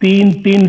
3-3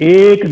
1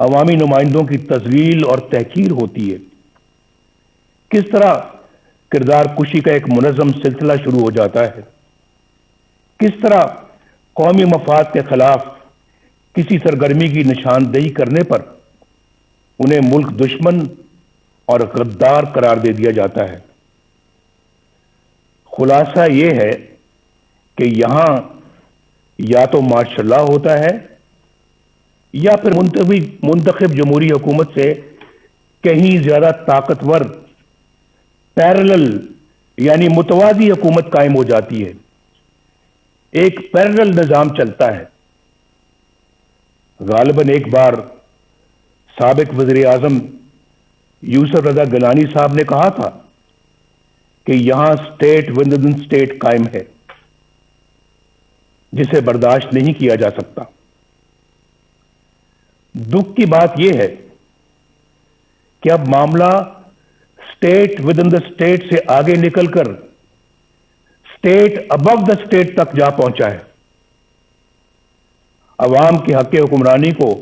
عوامی نمائندوں کی تذلیل اور تحقیر ہوتی ہے، کس طرح کردار کشی کا ایک منظم سلسلہ شروع ہو جاتا ہے، کس طرح قومی مفاد کے خلاف کسی سرگرمی کی نشاندہی کرنے پر انہیں ملک دشمن اور غدار قرار دے دیا جاتا ہے۔ خلاصہ یہ ہے کہ یہاں یا تو مارشل لا ہوتا ہے یا پھر منتخب جمہوری حکومت سے کہیں زیادہ طاقتور پیرلل یعنی متوازی حکومت قائم ہو جاتی ہے، ایک پیرلل نظام چلتا ہے۔ غالباً ایک بار سابق وزیر اعظم یوسف رضا گیلانی صاحب نے کہا تھا کہ یہاں اسٹیٹ ود ان اسٹیٹ قائم ہے جسے برداشت نہیں کیا جا سکتا۔ دکھ کی بات یہ ہے کہ اب معاملہ state with in the state سے آگے نکل کر اسٹیٹ ابو دا اسٹیٹ تک جا پہنچا ہے۔ عوام کے حق حکمرانی کو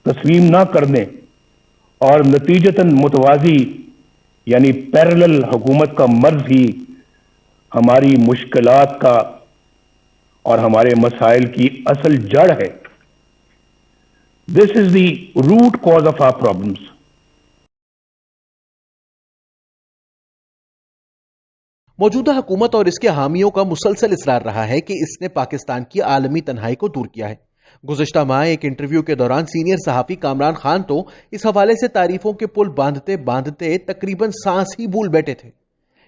تسلیم نہ کرنے اور نتیجتاً متوازی یعنی پیرلل حکومت کا مرض ہی ہماری مشکلات کا اور ہمارے مسائل کی اصل جڑ ہے۔ This is the root cause of our problems. موجودہ حکومت اور اس کے حامیوں کا مسلسل اصرار رہا ہے کہ اس نے پاکستان کی عالمی تنہائی کو دور کیا ہے۔ گزشتہ ماہ ایک انٹرویو کے دوران سینئر صحافی کامران خان تو اس حوالے سے تعریفوں کے پل باندھتے باندھتے تقریباً سانس ہی بھول بیٹھے تھے،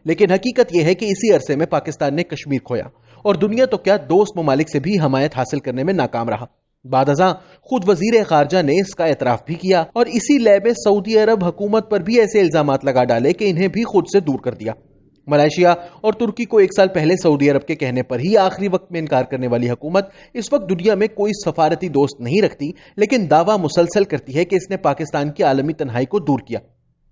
لیکن حقیقت یہ ہے کہ اسی عرصے میں پاکستان نے کشمیر کھویا اور دنیا تو کیا دوست ممالک سے بھی حمایت حاصل کرنے میں ناکام رہا۔ بعد ازاں خود وزیر خارجہ نے اس کا اعتراف بھی کیا اور اسی لئے میں سعودی عرب حکومت پر بھی ایسے الزامات لگا ڈالے کہ انہیں بھی خود سے دور کر دیا۔ ملائیشیا اور ترکی کو ایک سال پہلے سعودی عرب کے کہنے پر ہی آخری وقت میں انکار کرنے والی حکومت اس وقت دنیا میں کوئی سفارتی دوست نہیں رکھتی، لیکن دعویٰ مسلسل کرتی ہے کہ اس نے پاکستان کی عالمی تنہائی کو دور کیا۔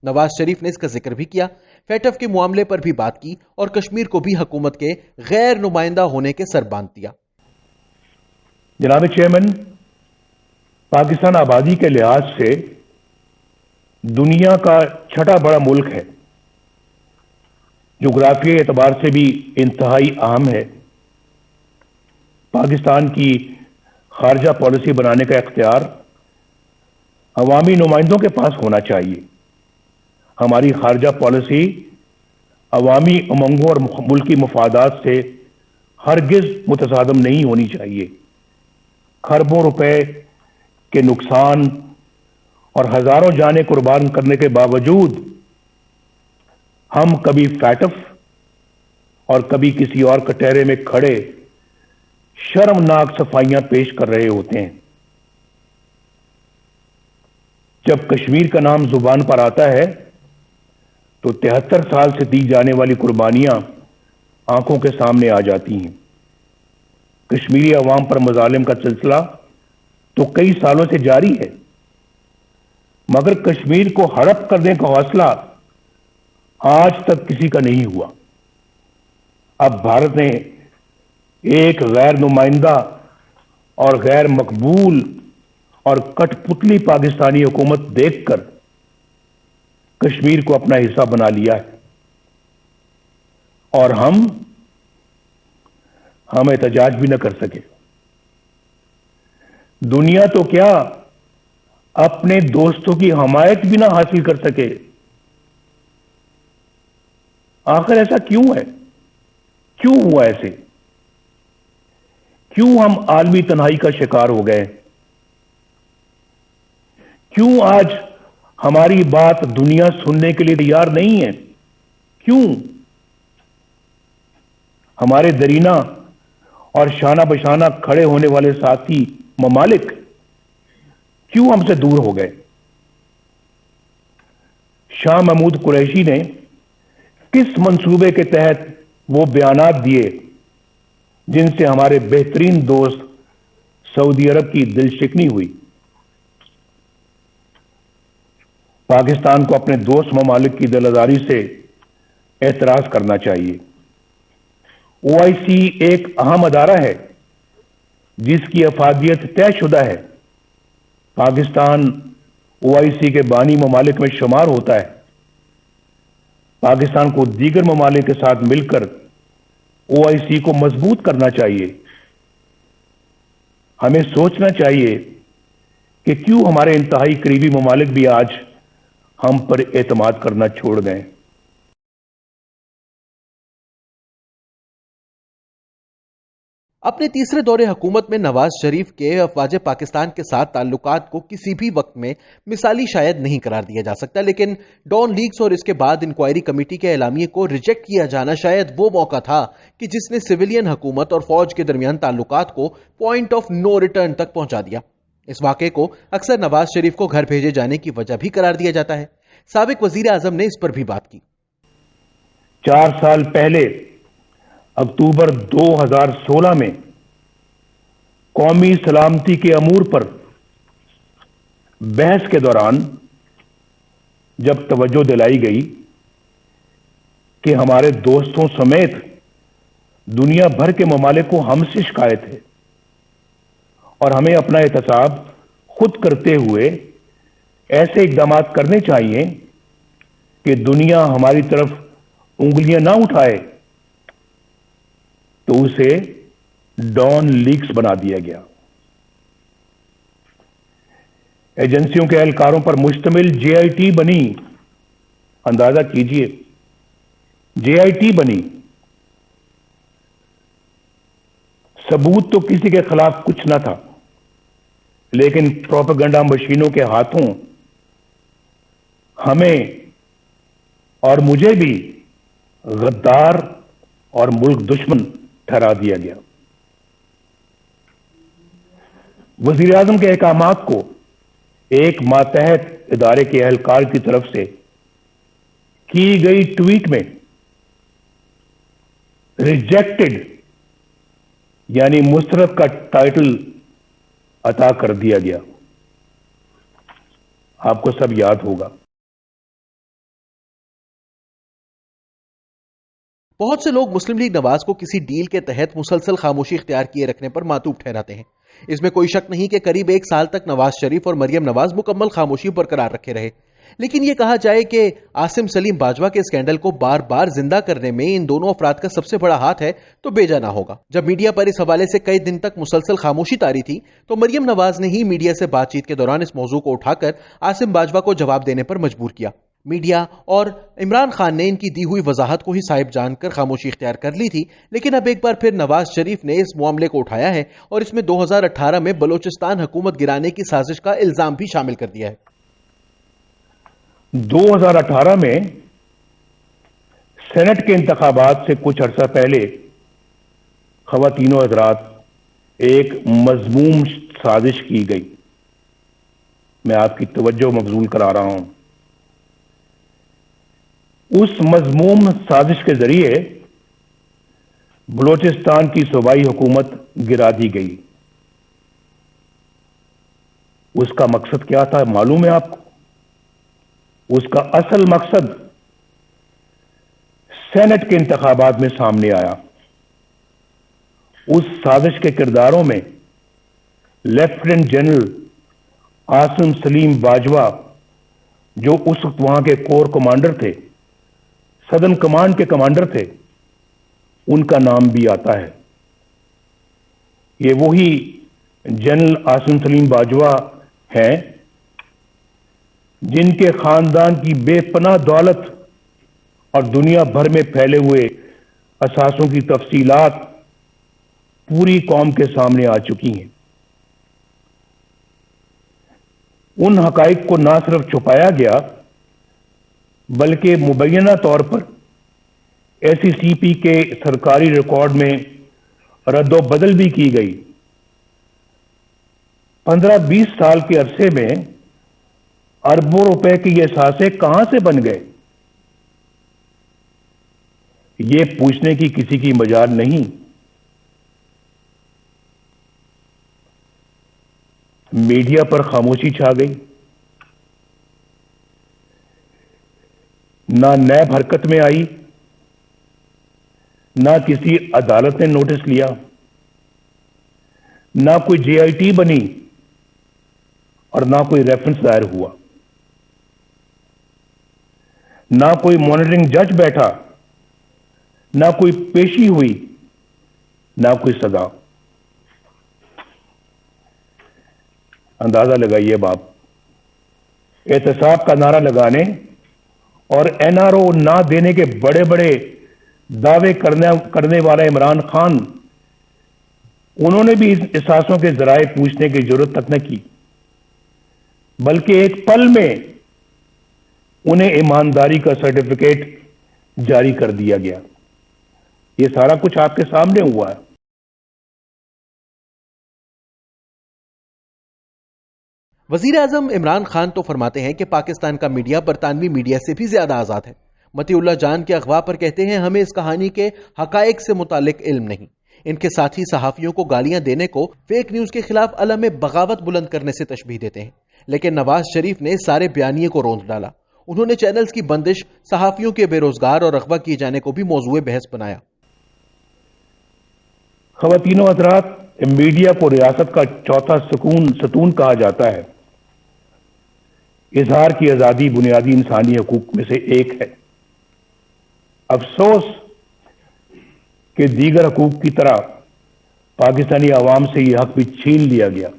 نواز شریف نے اس کا ذکر بھی کیا، فیٹف کے معاملے پر بھی بات کی اور کشمیر کو بھی حکومت کے غیر نمائندہ ہونے کے سر باندھ دیا۔ جناب چیئرمین، پاکستان آبادی کے لحاظ سے دنیا کا چھٹا بڑا ملک ہے، جغرافیائی اعتبار سے بھی انتہائی اہم ہے۔ پاکستان کی خارجہ پالیسی بنانے کا اختیار عوامی نمائندوں کے پاس ہونا چاہیے۔ ہماری خارجہ پالیسی عوامی امنگوں اور ملکی مفادات سے ہرگز متصادم نہیں ہونی چاہیے۔ کھربوں روپے کے نقصان اور ہزاروں جانیں قربان کرنے کے باوجود ہم کبھی فیٹف اور کبھی کسی اور کٹہرے میں کھڑے شرمناک صفائیاں پیش کر رہے ہوتے ہیں۔ جب کشمیر کا نام زبان پر آتا ہے تو 73 سال سے دی جانے والی قربانیاں آنکھوں کے سامنے آ جاتی ہیں۔ کشمیری عوام پر مظالم کا سلسلہ تو کئی سالوں سے جاری ہے، مگر کشمیر کو ہڑپ کرنے کا حوصلہ آج تک کسی کا نہیں ہوا۔ اب بھارت نے ایک غیر نمائندہ اور غیر مقبول اور کٹ پتلی پاکستانی حکومت دیکھ کر کشمیر کو اپنا حصہ بنا لیا ہے، اور ہم احتجاج بھی نہ کر سکے۔ دنیا تو کیا اپنے دوستوں کی حمایت بھی نہ حاصل کر سکے۔ آخر ایسا کیوں ہے؟ کیوں ہوا ایسے؟ کیوں ہم عالمی تنہائی کا شکار ہو گئے؟ کیوں آج ہماری بات دنیا سننے کے لیے تیار نہیں ہے؟ کیوں ہمارے درینہ اور شانہ بشانہ کھڑے ہونے والے ساتھی ممالک کیوں ہم سے دور ہو گئے؟ شاہ محمود قریشی نے کس منصوبے کے تحت وہ بیانات دیے جن سے ہمارے بہترین دوست سعودی عرب کی دل شکنی ہوئی؟ پاکستان کو اپنے دوست ممالک کی دل آزاری سے اعتراض کرنا چاہیے۔ OIC ایک اہم ادارہ ہے جس کی افادیت طے شدہ ہے۔ پاکستان OIC کے بانی ممالک میں شمار ہوتا ہے. پاکستان کو دیگر ممالک کے ساتھ مل کر OIC کو مضبوط کرنا چاہیے. ہمیں سوچنا چاہیے کہ کیوں ہمارے انتہائی قریبی ممالک بھی آج ہم پر اعتماد کرنا چھوڑ گئے. اپنے تیسرے دور حکومت میں نواز شریف کے افواج پاکستان کے ساتھ تعلقات کو کسی بھی وقت میں مثالی شاید نہیں قرار دیا جا سکتا، لیکن ڈان لیکس اور اس کے بعد انکوائری کمیٹی کے اعلامیے کو ریجیکٹ کیا جانا شاید وہ موقع تھا کہ جس نے سویلین حکومت اور فوج کے درمیان تعلقات کو پوائنٹ آف نو ریٹرن تک پہنچا دیا. اس واقعے کو اکثر نواز شریف کو گھر بھیجے جانے کی وجہ بھی قرار دیا جاتا ہے. سابق وزیر اعظم نے اس پر بھی بات کی. 4 سال پہلے اکتوبر 2016 میں قومی سلامتی کے امور پر بحث کے دوران جب توجہ دلائی گئی کہ ہمارے دوستوں سمیت دنیا بھر کے ممالک کو ہم سے شکایت ہے اور ہمیں اپنا احتساب خود کرتے ہوئے ایسے اقدامات کرنے چاہیے کہ دنیا ہماری طرف انگلیاں نہ اٹھائے، تو اسے ڈان لیکس بنا دیا گیا. ایجنسیوں کے اہلکاروں پر مشتمل JIT بنی. اندازہ کیجئے، JIT بنی. ثبوت تو کسی کے خلاف کچھ نہ تھا، لیکن پروپیگنڈا مشینوں کے ہاتھوں ہمیں اور مجھے بھی غدار اور ملک دشمن ٹھہرا دیا گیا. وزیر اعظم کے احکامات کو ایک ماتحت ادارے کے اہلکار کی طرف سے کی گئی ٹویٹ میں ریجیکٹڈ یعنی مسترد کا ٹائٹل عطا کر دیا گیا. آپ کو سب یاد ہوگا. بہت سے لوگ مسلم لیگ نواز کو کسی ڈیل کے تحت مسلسل خاموشی اختیار کیے رکھنے پر معطوف ٹھہراتے ہیں. اس میں کوئی شک نہیں کہ قریب 1 سال تک نواز شریف اور مریم نواز مکمل خاموشی برقرار رکھے رہے، لیکن یہ کہا جائے کہ عاصم سلیم باجوہ کے اسکینڈل کو بار بار زندہ کرنے میں ان دونوں افراد کا سب سے بڑا ہاتھ ہے تو بے جا نہ ہوگا. جب میڈیا پر اس حوالے سے کئی دن تک مسلسل خاموشی طاری تھی تو مریم نواز نے ہی میڈیا سے بات چیت کے دوران اس موضوع کو اٹھا کر عاصم باجوہ کو جواب دینے پر مجبور کیا. میڈیا اور عمران خان نے ان کی دی ہوئی وضاحت کو ہی صائب جان کر خاموشی اختیار کر لی تھی، لیکن اب ایک بار پھر نواز شریف نے اس معاملے کو اٹھایا ہے اور اس میں 2018 میں بلوچستان حکومت گرانے کی سازش کا الزام بھی شامل کر دیا ہے. 2018 میں سینٹ کے انتخابات سے کچھ عرصہ پہلے خواتین و حضرات ایک مذموم سازش کی گئی. میں آپ کی توجہ مبذول کرا رہا ہوں. اس مذموم سازش کے ذریعے بلوچستان کی صوبائی حکومت گرا دی گئی. اس کا مقصد کیا تھا معلوم ہے آپ کو؟ اس کا اصل مقصد سینٹ کے انتخابات میں سامنے آیا. اس سازش کے کرداروں میں لیفٹیننٹ جنرل عاصم سلیم باجوہ، جو اس وقت وہاں کے کور کمانڈر تھے، سدرن کمانڈ کے کمانڈر تھے، ان کا نام بھی آتا ہے. یہ وہی جنرل عاصم سلیم باجوہ ہیں جن کے خاندان کی بے پناہ دولت اور دنیا بھر میں پھیلے ہوئے اثاثوں کی تفصیلات پوری قوم کے سامنے آ چکی ہیں. ان حقائق کو نہ صرف چھپایا گیا بلکہ مبینہ طور پر SECP کے سرکاری ریکارڈ میں رد و بدل بھی کی گئی. 15-20 سال کے عرصے میں اربوں روپے کے یہ اثاثے کہاں سے بن گئے، یہ پوچھنے کی کسی کی مجال نہیں. میڈیا پر خاموشی چھا گئی. نہ نیب حرکت میں آئی، نہ کسی عدالت نے نوٹس لیا، نہ کوئی JIT بنی اور نہ کوئی ریفرنس دائر ہوا، نہ کوئی مانیٹرنگ جج بیٹھا، نہ کوئی پیشی ہوئی، نہ کوئی سزا۔ اندازہ لگائیے باپ، احتساب کا نعرہ لگانے اور این آر او نہ دینے کے بڑے بڑے دعوے کرنے والا عمران خان، انہوں نے بھی اس احساسوں کے ذرائع پوچھنے کی ضرورت تک نہ کی، بلکہ ایک پل میں انہیں ایمانداری کا سرٹیفکیٹ جاری کر دیا گیا۔ یہ سارا کچھ آپ کے سامنے ہوا ہے۔ وزیر اعظم عمران خان تو فرماتے ہیں کہ پاکستان کا میڈیا برطانوی میڈیا سے بھی زیادہ آزاد ہے۔ متی اللہ جان کے اغوا پر کہتے ہیں ہمیں اس کہانی کے حقائق سے متعلق علم نہیں۔ ان کے ساتھی صحافیوں کو گالیاں دینے کو فیک نیوز کے خلاف علم بغاوت بلند کرنے سے تشبیہ دیتے ہیں، لیکن نواز شریف نے سارے بیانیے کو روند ڈالا۔ انہوں نے چینلز کی بندش، صحافیوں کے بے روزگار اور اغوا کیے جانے کو بھی موضوع بحث بنایا۔ خواتین و حضرات، میڈیا کو ریاست کا چوتھا ستون کہا جاتا ہے۔ اظہار کی آزادی بنیادی انسانی حقوق میں سے ایک ہے۔ افسوس کہ دیگر حقوق کی طرح پاکستانی عوام سے یہ حق بھی چھین لیا گیا۔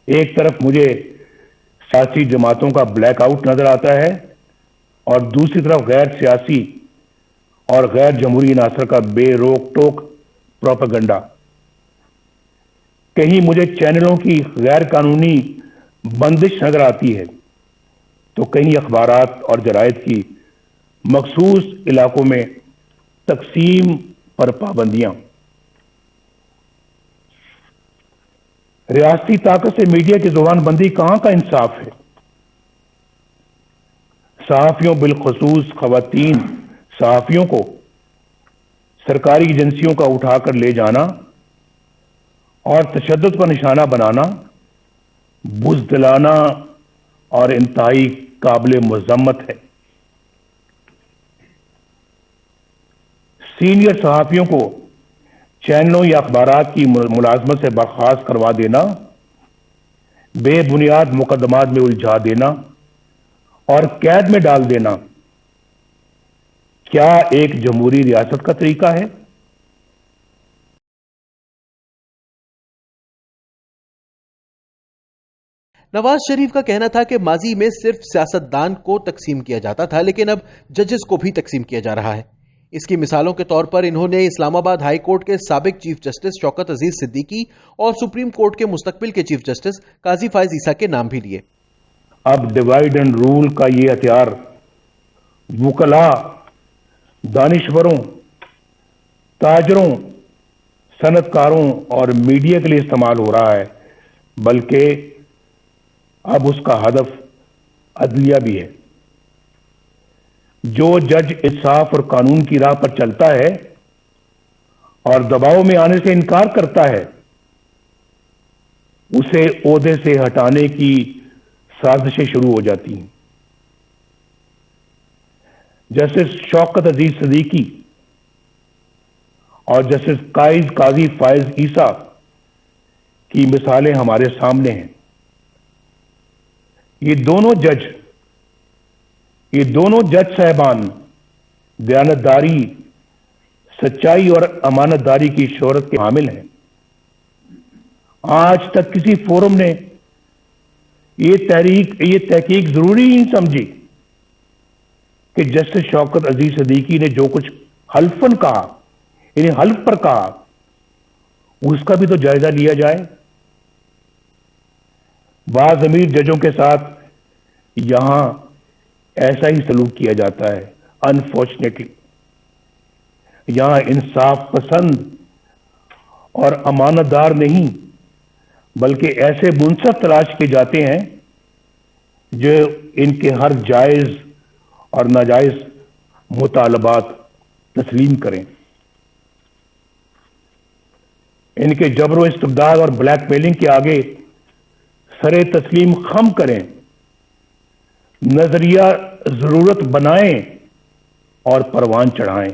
ایک طرف مجھے سیاسی جماعتوں کا بلیک آؤٹ نظر آتا ہے اور دوسری طرف غیر سیاسی اور غیر جمہوری عناصر کا بے روک ٹوک پروپیگنڈا۔ کہیں مجھے چینلوں کی غیر قانونی بندش نظر آتی ہے تو کہیں اخبارات اور جرائد کی مخصوص علاقوں میں تقسیم پر پابندیاں۔ ریاستی طاقت سے میڈیا کی زبان بندی کہاں کا انصاف ہے؟ صحافیوں، بالخصوص خواتین صحافیوں کو سرکاری ایجنسیوں کا اٹھا کر لے جانا اور تشدد کا نشانہ بنانا بزدلانہ اور انتہائی قابل مذمت ہے۔ سینئر صحافیوں کو چینلوں یا اخبارات کی ملازمت سے برخاست کروا دینا، بے بنیاد مقدمات میں الجھا دینا اور قید میں ڈال دینا، کیا ایک جمہوری ریاست کا طریقہ ہے؟ نواز شریف کا کہنا تھا کہ ماضی میں صرف سیاستدان کو تقسیم کیا جاتا تھا، لیکن اب ججز کو بھی تقسیم کیا جا رہا ہے۔ اس کی مثالوں کے طور پر انہوں نے اسلام آباد ہائی کورٹ کے سابق چیف جسٹس شوکت عزیز صدیقی اور سپریم کورٹ کے مستقبل کے چیف جسٹس قاضی فائز عیسیٰ کے نام بھی لیے۔ اب ڈیوائیڈ اینڈ رول کا یہ ہتھیار وکلاء، دانشوروں، تاجروں، صنعت کاروں اور میڈیا کے لیے استعمال ہو رہا ہے، بلکہ اب اس کا ہدف عدلیہ بھی ہے۔ جو جج انصاف اور قانون کی راہ پر چلتا ہے اور دباؤ میں آنے سے انکار کرتا ہے، اسے عہدے سے ہٹانے کی سازشیں شروع ہو جاتی ہیں۔ جسٹس شوکت عزیز صدیقی اور جسٹس قاضی فائز عیسیٰ کی مثالیں ہمارے سامنے ہیں۔ یہ دونوں جج صاحبان دیانتداری، سچائی اور امانت داری کی شہرت کے حامل ہیں۔ آج تک کسی فورم نے یہ تحقیق ضروری نہیں سمجھی کہ جسٹس شوکت عزیز صدیقی نے جو کچھ حلفاً کہا، یعنی حلف پر کہا، اس کا بھی تو جائزہ لیا جائے۔ بعض امیر ججوں کے ساتھ یہاں ایسا ہی سلوک کیا جاتا ہے۔ انفارچونیٹلی یہاں انصاف پسند اور امانت دار نہیں، بلکہ ایسے منصف تلاش کیے جاتے ہیں جو ان کے ہر جائز اور ناجائز مطالبات تسلیم کریں، ان کے جبر و استبداد اور بلیک میلنگ کے آگے سرے تسلیم خم کریں، نظریہ ضرورت بنائیں اور پروان چڑھائیں۔